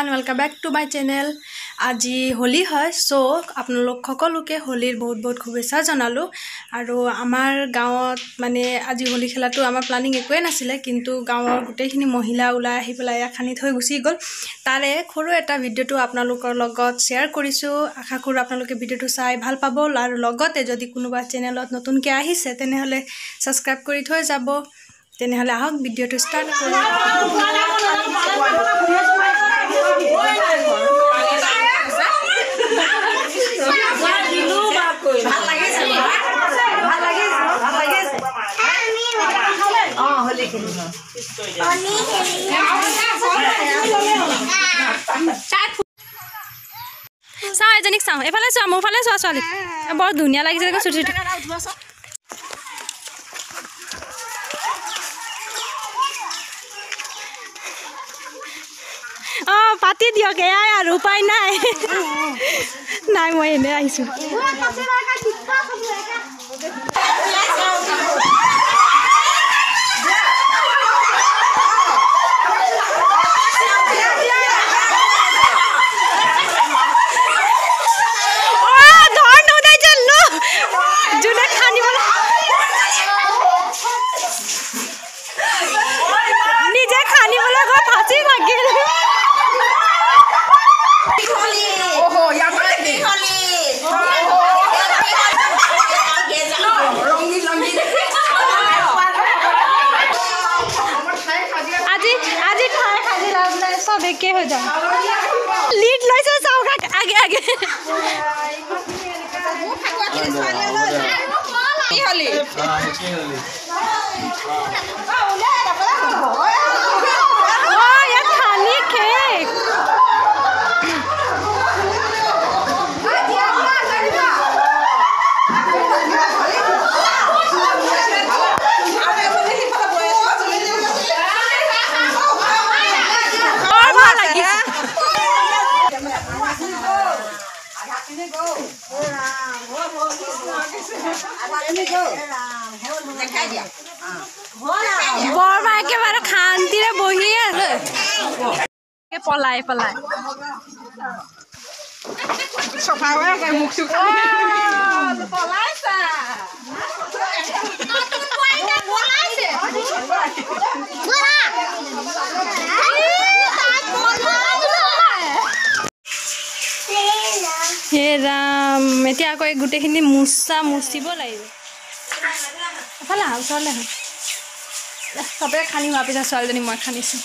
everyone, welcome back to my channel. আজি হোলি হয় so আপোনালোক সকলোকে হোলিৰ বহুত বহুত শুভেচ্ছা জনালো আৰু আমাৰ গাঁৱত মানে আজি হোলি খেলাটো আমাৰ প্ল্যানিং একোৱে নাছিলে কিন্তু গাঁৱৰ গোটেইখিনি মহিলা ওলাই আহি পেলাই খানি থৈ গুচি গ'ল তাৰে খৰু এটা ভিডিওটো আপোনালোকৰ লগত শেয়াৰ কৰিছো আশা কৰো আপোনালোকে ভিডিওটো চাই ভাল পাব আৰু লগতে যদি কোনোবা চেনেলত নতুনকৈ আহিছে তেনেহলে সাবস্ক্ৰাইব কৰি থৈ যাব তেনেহলে আহক ভিডিওটো স্টাৰ্ট কৰো চাও এজনীক চাও এফালে চোৱা মোৰ ফালে চোৱা ছোৱালী বৰ ধুনীয়া লাগিছে দেখো ছুটি পাতি দিয়ক এয়াই আৰু উপায় নাই নাই মই এনে আহিছো के हो जाए लीड लाइसे साउगा आगे आगे की होली ओ ये खाली केक बरमा एकेबारे खान्तिरे बहि आछे पलाय पलाय सफा भए गए मुख सुख पलायसा नतुन पइले पलायसे गोरा हे राम এতিয়া আকৌ গুটেখিনি মুছা মুছিব লাগিব ফালা হাল চলে সবে খানি হোৱাৰ পিছত ছোৱালীজনী মই খানিছো